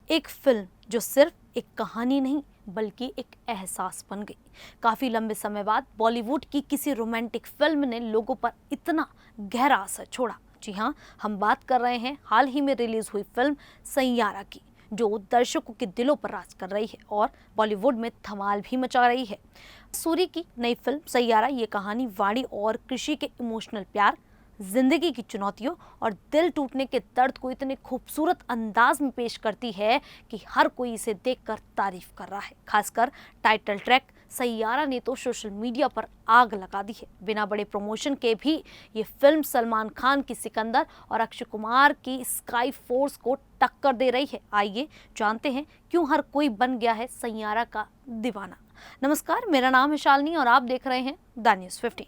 एक फिल्म जो सिर्फ एक कहानी नहीं बल्कि एक एहसास बन गई। काफी लंबे समय बाद बॉलीवुड की किसी रोमांटिक फिल्म ने लोगों पर इतना गहरा असर छोड़ा। जी हाँ, हम बात कर रहे हैं हाल ही में रिलीज हुई फिल्म सैयारा की, जो दर्शकों के दिलों पर राज कर रही है और बॉलीवुड में धमाल भी मचा रही है। सूरी की नई फिल्म सैयारा ये कहानी वाणी और कृषि के इमोशनल प्यार, जिंदगी की चुनौतियों और दिल टूटने के दर्द को इतने खूबसूरत अंदाज में पेश करती है कि हर कोई इसे देखकर तारीफ कर रहा है। खासकर टाइटल ट्रैक सैयारा ने तो सोशल मीडिया पर आग लगा दी है। बिना बड़े प्रमोशन के भी ये फिल्म सलमान खान की सिकंदर और अक्षय कुमार की स्काई फोर्स को टक्कर दे रही है। आइए जानते हैं क्यों हर कोई बन गया है सैयारा का दीवाना। नमस्कार, मेरा नाम है शालिनी और आप देख रहे हैं द न्यूज़ 15।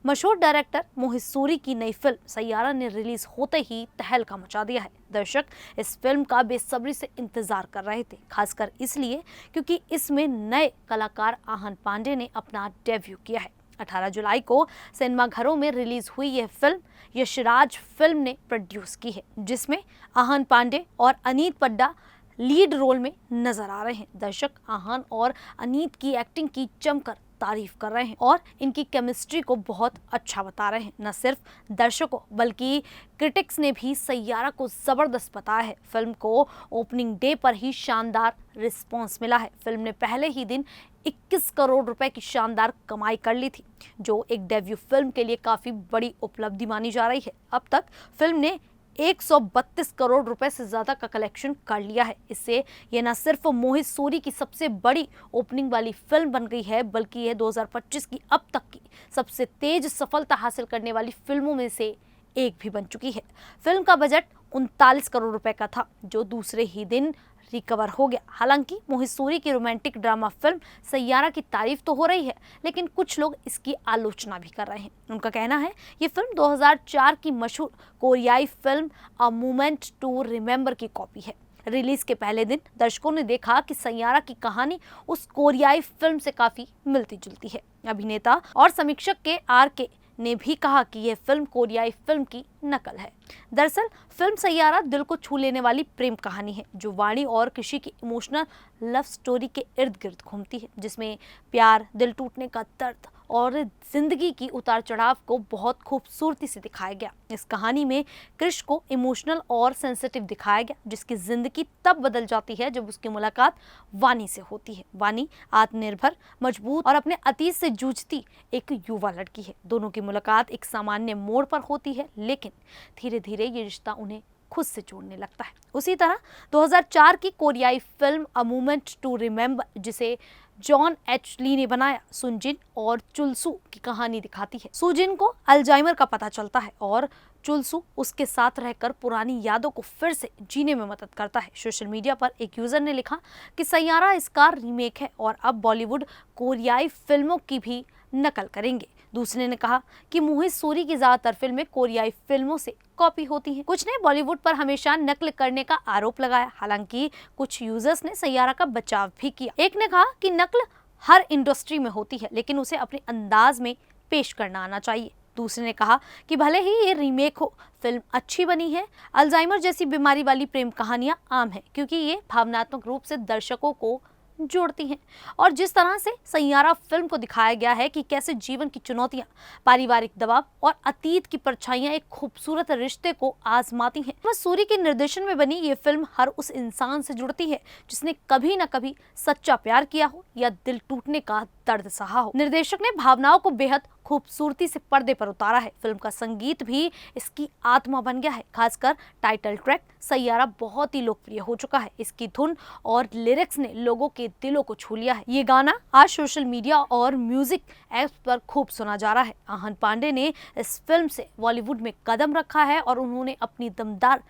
मशहूर डायरेक्टर मोहित सूरी की नई फिल्म सैयारा ने रिलीज होते ही तहलका मचा दिया है। दर्शक इस फिल्म का बेसब्री से इंतजार कर रहे थे, खासकर इसलिए क्योंकि इसमें नए कलाकार आहन पांडे ने अपना डेब्यू किया है। 18 जुलाई को सिनेमाघरों में रिलीज हुई यह फिल्म यशराज फिल्म ने प्रोड्यूस की है, जिसमें आहन पांडे और अनीत पड्डा लीड रोल में नजर आ रहे हैं। दर्शक आहन और अनीत की एक्टिंग की जमकर तारीफ कर रहे हैं और इनकी केमिस्ट्री को बहुत अच्छा बता रहे हैं। न सिर्फ दर्शकों बल्कि क्रिटिक्स ने भी सैयारा को जबरदस्त बताया है। फिल्म को ओपनिंग डे पर ही शानदार रिस्पांस मिला है। फिल्म ने पहले ही दिन 21 करोड़ रुपए की शानदार कमाई कर ली थी, जो एक डेब्यू फिल्म के लिए काफी बड़ी उपलब्धि मानी जा रही है। अब तक फिल्म ने 132 करोड़ रुपए से ज्यादा का कलेक्शन कर लिया है। इससे यह न सिर्फ मोहित सूरी की सबसे बड़ी ओपनिंग वाली फिल्म बन गई है, बल्कि यह 2025 की अब तक की सबसे तेज सफलता हासिल करने वाली फिल्मों में से एक भी बन चुकी है। फिल्म का बजट 39 करोड़ रुपए का था, जो दूसरे ही दिन रिकवर हो गया। हालांकि मोहित सूरी की रोमांटिक ड्रामा फिल्म सैयारा की तारीफ तो हो रही है, लेकिन कुछ लोग इसकी आलोचना भी कर रहे हैं। उनका कहना है ये फिल्म 2004 की मशहूर कोरियाई फिल्म अ मोमेंट टू रिमेंबर की कॉपी है। रिलीज के पहले दिन दर्शकों ने देखा कि सैयारा की कहानी उस कोरियाई फिल्म से काफी मिलती जुलती है। अभिनेता और समीक्षक के RK ने भी कहा कि यह फिल्म कोरियाई फिल्म की नकल है। दरअसल फिल्म सैयारा दिल को छू लेने वाली प्रेम कहानी है, जो वाणी और कृषि की इमोशनल लव स्टोरी के इर्द गिर्द घूमती है, जिसमें प्यार, दिल टूटने का दर्द और जिंदगी की उतार चढ़ाव को बहुत खूबसूरती से दिखाया गया। इस कहानी में कृष को इमोशनल और सेंसिटिव दिखाया गया, जिसकी जिंदगी तब बदल जाती है जब उसकी मुलाकात वाणी से होती है। वाणी आत्मनिर्भर, मजबूत और अपने अतीत से जूझती एक युवा लड़की है। दोनों की मुलाकात एक सामान्य मोड़ पर होती है, लेकिन धीरे धीरे ये रिश्ता उन्हें खुद से जोड़ने लगता है। उसी तरह 2004 की कोरियाई फिल्म अ मोमेंट टू रिमेंबर, जिसे जॉन H. ली ने बनाया, सुनजिन और चुलसू की कहानी दिखाती है। सुजिन को अल्जाइमर का पता चलता है और चुलसू उसके साथ रहकर पुरानी यादों को फिर से जीने में मदद करता है। सोशल मीडिया पर एक यूजर ने लिखा कि सैयारा इसका रीमेक है और अब बॉलीवुड कोरियाई फिल्मों की भी नकल करेंगे। दूसरे ने कहा कि मोहित सूरी की ज्यादातर फिल्में कोरियाई फिल्मों से कॉपी होती हैं। कुछ ने बॉलीवुड पर हमेशा नकल करने का आरोप लगाया। हालांकि कुछ यूजर्स ने सैयारा का बचाव भी किया। एक ने कहा कि नकल हर इंडस्ट्री में होती है, लेकिन उसे अपने अंदाज में पेश करना आना चाहिए। दूसरे ने कहा कि भले ही ये रीमेक हो, फिल्म अच्छी बनी है। अल्जाइमर जैसी बीमारी वाली प्रेम कहानियां आम है, क्योंकि ये भावनात्मक रूप से दर्शकों को जोड़ती हैं। और जिस तरह से सैयारा फिल्म को दिखाया गया है कि कैसे जीवन की चुनौतियां, पारिवारिक दबाव और अतीत की परछाइयां एक खूबसूरत रिश्ते को आजमाती हैं। मोहित सूरी के निर्देशन में बनी ये फिल्म हर उस इंसान से जुड़ती है जिसने कभी न कभी सच्चा प्यार किया हो या दिल टूटने का दर्द सहा हो। निर्देशक ने भावनाओं को बेहद खूबसूरती से पर्दे पर उतारा है। फिल्म का संगीत भी इसकी आत्मा बन गया है। खासकर टाइटल ट्रैक सैयारा बहुत ही लोकप्रिय हो चुका है। इसकी धुन और लिरिक्स ने लोगों के दिलों को छू लिया है। ये गाना आज सोशल मीडिया और म्यूजिक ऐप्स पर खूब सुना जा रहा है। आहन पांडे ने इस फिल्म से बॉलीवुड में कदम रखा है और उन्होंने अपनी दमदार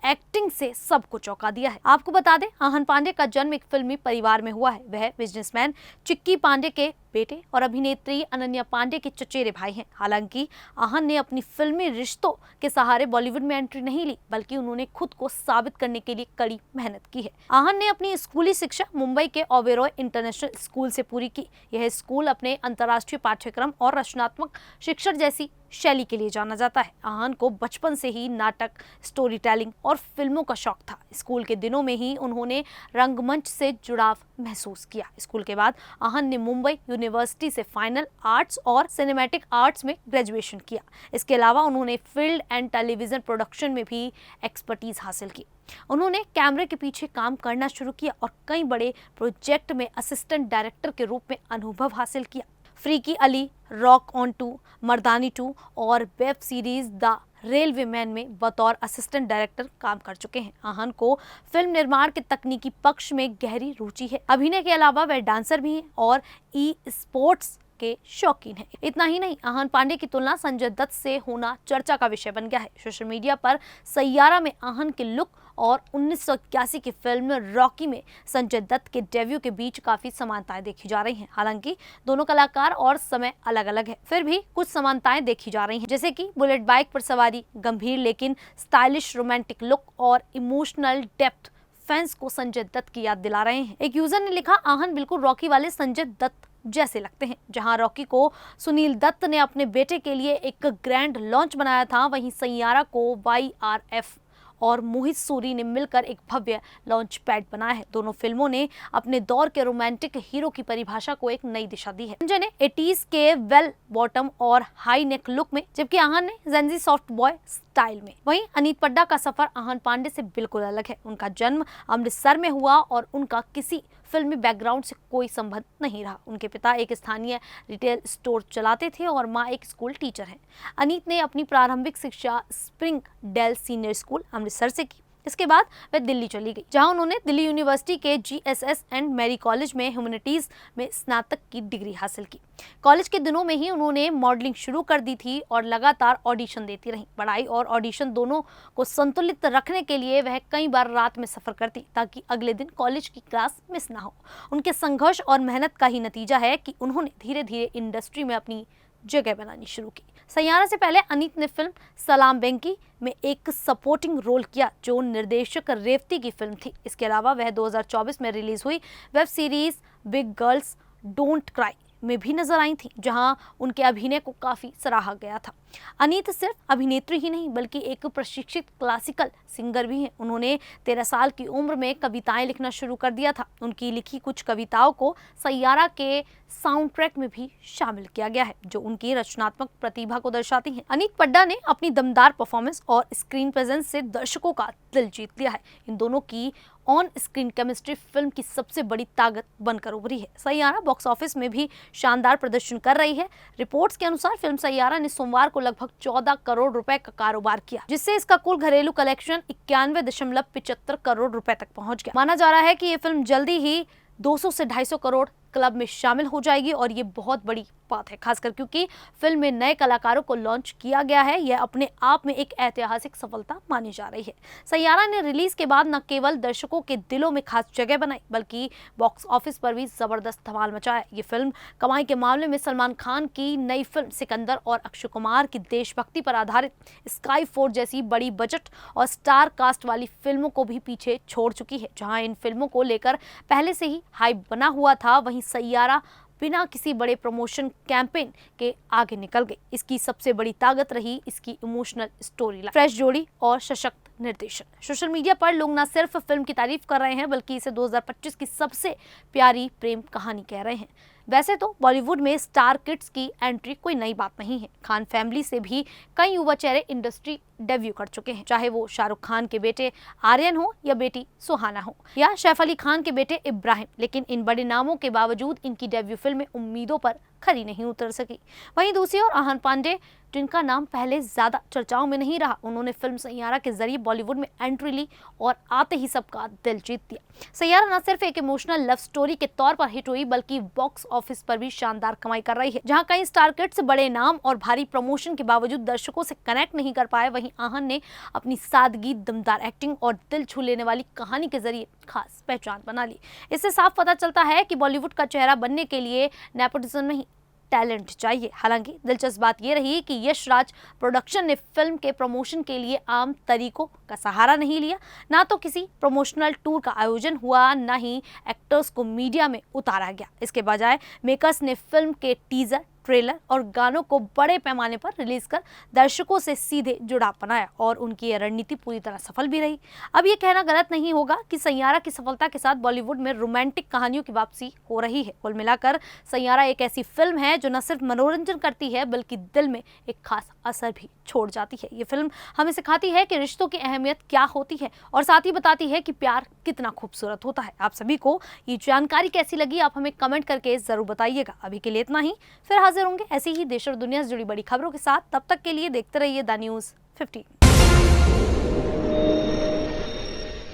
एक्टिंग से सबको चौंका दिया है। आपको बता दें, आहन पांडे का जन्म एक फिल्मी परिवार में हुआ है। वह बिजनेसमैन चिक्की पांडे के बेटे और अभिनेत्री अनन्या पांडे के चचेरे भाई हैं। हालांकि आहन ने अपनी फिल्मी रिश्तों के सहारे बॉलीवुड में एंट्री नहीं ली, बल्कि उन्होंने खुद को साबित करने के लिए कड़ी मेहनत की है। आहन ने अपनी स्कूली शिक्षा मुंबई के ओबेरॉय इंटरनेशनल स्कूल से पूरी की। यह स्कूल अपने अंतर्राष्ट्रीय पाठ्यक्रम और रचनात्मक शिक्षण जैसी शैली के लिए जाना जाता है। आहन को बचपन से ही नाटक, स्टोरी टेलिंग और फिल्मों का शौक था। स्कूल के दिनों में ही उन्होंने रंगमंच से जुड़ाव महसूस किया। स्कूल के बाद आहन ने मुंबई यूनिवर्सिटी से फाइनल आर्ट्स और सिनेमैटिक आर्ट्स में ग्रेजुएशन किया। इसके अलावा उन्होंने फिल्म एंड टेलीविजन प्रोडक्शन में भी एक्सपर्टीज हासिल की। उन्होंने कैमरे के पीछे काम करना शुरू किया और कई बड़े प्रोजेक्ट में असिस्टेंट डायरेक्टर के रूप में अनुभव हासिल किया। फ्रीकी अली, रॉक ऑन 2, मर्दानी 2 और web series the railway man में बतौर असिस्टेंट डायरेक्टर काम कर चुके हैं। आहन को फिल्म निर्माण के तकनीकी पक्ष में गहरी रुचि है। अभिनय के अलावा वह डांसर भी हैं और ई स्पोर्ट्स के शौकीन है। इतना ही नहीं, आहन पांडे की तुलना संजय दत्त से होना चर्चा का विषय बन गया है। सोशल मीडिया पर सैयारा में आहन के लुक और 1981 की फिल्म रॉकी में संजय दत्त के डेब्यू के बीच काफी समानताएं देखी जा रही हैं। हालांकि दोनों कलाकार और समय अलग अलग है, फिर भी कुछ समानताएं देखी जा रही हैं, जैसे कि बुलेट बाइक पर सवारी, गंभीर लेकिन स्टाइलिश रोमांटिक लुक और इमोशनल डेप्थ फैंस को संजय दत्त की याद दिला रहे हैं। एक यूजर ने लिखा, आहन बिल्कुल रॉकी वाले संजय दत्त जैसे लगते हैं। जहां रॉकी को सुनील दत्त ने अपने बेटे के लिए एक ग्रैंड लॉन्च बनाया था, वहीं सैयारा को YRF और मोहित सूरी ने मिलकर एक भव्य लॉन्च पैड बनाया है। दोनों फिल्मों ने अपने दौर के रोमांटिक हीरो की परिभाषा को एक नई दिशा दी है। संजय ने 80s के वेल बॉटम और हाई नेक लुक में, जबकि आहन ने जेंजी सॉफ्ट बॉय स्टाइल में। वहीं अनीत पड्डा का सफर आहन पांडे से बिल्कुल अलग है। उनका जन्म अमृतसर में हुआ और उनका किसी फिल्मी बैकग्राउंड से कोई संबंध नहीं रहा। उनके पिता एक स्थानीय रिटेल स्टोर चलाते थे और मां एक स्कूल टीचर हैं। अनीत ने अपनी प्रारंभिक शिक्षा Springdale senior school Amritsar से की। इसके बाद वह दिल्ली चली गई, जहां उन्होंने दिल्ली यूनिवर्सिटी के GSS एंड मैरी कॉलेज में ह्यूमैनिटीज में स्नातक की डिग्री हासिल की। कॉलेज के दिनों में ही उन्होंने मॉडलिंग शुरू कर दी थी और लगातार ऑडिशन देती रहीं। पढ़ाई और ऑडिशन दोनों को संतुलित रखने के लिए वह कई बार रात में सफर करती, ताकि अगले दिन कॉलेज की क्लास मिस ना हो। उनके संघर्ष और मेहनत का ही नतीजा है कि उन्होंने धीरे धीरे इंडस्ट्री में अपनी जगह बनानी शुरू की। सैयारा से पहले अनीत ने फिल्म सलाम बेंकी में एक सपोर्टिंग रोल किया, जो निर्देशक रेवती की फिल्म थी। इसके अलावा वह 2024 में रिलीज हुई web series big girls don't cry में भी नजर आई थी, जहां उनके अभिनय को काफी सराहा गया था। अनीत सिर्फ अभिनेत्री ही नहीं, बल्कि एक प्रशिक्षित क्लासिकल सिंगर भी हैं। उन्होंने 13 साल की उम्र में कविताएं लिखना शुरू कर दिया था। उनकी लिखी कुछ कविताओं को सैयारा के साउंड ट्रैक में भी शामिल किया गया है, जो उनकी रचनात्मक प्रतिभा को दर्शाती हैं। अनीत पड्डा ने अपनी दमदार परफॉर्मेंस और स्क्रीन प्रेजेंस से दर्शकों का दिल जीत लिया है। इन दोनों की ऑन स्क्रीन केमिस्ट्री फिल्म की सबसे बड़ी ताकत बनकर उभरी है। सैयारा बॉक्स ऑफिस में भी शानदार प्रदर्शन कर रही है। रिपोर्ट्स के अनुसार फिल्म सैयारा ने सोमवार को लगभग 14 करोड़ रुपए का कारोबार किया, जिससे इसका कुल घरेलू कलेक्शन 91.75 करोड़ रुपए तक पहुंच गया। माना जा रहा है कि ये फिल्म जल्दी ही 200 से 250 करोड़ क्लब में शामिल हो जाएगी और ये बहुत बड़ी बात है, खासकर क्योंकि फिल्म में नए कलाकारों को लॉन्च किया गया है। यह अपने आप में एक ऐतिहासिक सफलता मानी जा रही है। सैयारा ने रिलीज के बाद न केवल दर्शकों के दिलों में खास जगह बनाई, बल्कि बॉक्स ऑफिस पर भी जबरदस्त धमाल मचाया। ये फिल्म कमाई के मामले में सलमान खान की नई फिल्म सिकंदर और अक्षय कुमार की देशभक्ति पर आधारित स्काई फोर्स जैसी बड़ी बजट और स्टार कास्ट वाली फिल्मों को भी पीछे छोड़ चुकी है। जहां इन फिल्मों को लेकर पहले से ही हाइप बना हुआ था, वहीं सैयारा बिना किसी बड़े प्रमोशन कैंपेन के आगे निकल गई। इसकी सबसे बड़ी ताकत रही इसकी इमोशनल स्टोरी लाइन, फ्रेश जोड़ी और सशक्त निर्देशन। सोशल मीडिया पर लोग न सिर्फ फिल्म की तारीफ कर रहे हैं, बल्कि इसे 2025 की सबसे प्यारी प्रेम कहानी कह रहे हैं। वैसे तो बॉलीवुड में स्टार किड्स की एंट्री कोई नई बात नहीं है। खान फैमिली से भी कई युवा चेहरे इंडस्ट्री डेब्यू कर चुके हैं, चाहे वो शाहरुख खान के बेटे आर्यन हो या बेटी सुहाना हो या सैफ अली खान के बेटे इब्राहिम। लेकिन इन बड़े नामों के बावजूद इनकी डेब्यू फिल्में उम्मीदों पर खरी नहीं उतर सकी। वहीं दूसरी ओर आहन पांडे, जिनका नाम पहले ज्यादा चर्चाओं में नहीं रहा, उन्होंने फिल्म सैयारा के जरिए बॉलीवुड में एंट्री ली और आते ही सबका दिल जीत दिया। सैयारा न सिर्फ एक इमोशनल लव स्टोरी के तौर पर हिट हुई, बल्कि बॉक्स ऑफिस पर भी शानदार कमाई कर रही है। जहां कई स्टार किड्स बड़े नाम और भारी प्रमोशन के बावजूद दर्शकों से कनेक्ट नहीं कर पाए, वहीं आहन ने अपनी सादगी, दमदार एक्टिंग और दिल छू लेने वाली कहानी के जरिए खास पहचान बना ली। इससे साफ पता चलता है कि बॉलीवुड का चेहरा बनने के लिए नेपोटिज्म नहीं, टैलेंट चाहिए। हालांकि दिलचस्प बात यह रही कि यश राज प्रोडक्शन ने फिल्म के प्रमोशन के लिए आम तरीकों का सहारा नहीं लिया। ना तो किसी प्रमोशनल टूर का आयोजन हुआ, ना ही एक्टर्स को मीडिया में उतारा गया। इसके बजाय मेकर्स ने फिल्म के टीजर, ट्रेलर और गानों को बड़े पैमाने पर रिलीज कर दर्शकों से सीधे जुड़ाव बनाया और उनकी यह रणनीति पूरी तरह सफल भी रही। अब ये कहना गलत नहीं होगा कि सैयारा की सफलता के साथ बॉलीवुड में रोमांटिक कहानियों की वापसी हो रही है। कुल मिलाकर सैयारा एक ऐसी फिल्म है जो न सिर्फ मनोरंजन करती है, बल्कि दिल में एक खास असर भी छोड़ जाती है। ये फिल्म हमें सिखाती है कि रिश्तों की अहमियत क्या होती है और साथ ही बताती है कि प्यार कितना खूबसूरत होता है। आप सभी को ये जानकारी कैसी लगी, आप हमें कमेंट करके जरूर बताइएगा। अभी के लिए इतना ही, फिर हाजिर होंगे ऐसे ही देश और दुनिया से जुड़ी बड़ी खबरों के साथ। तब तक के लिए देखते रहिए द न्यूज़ 15।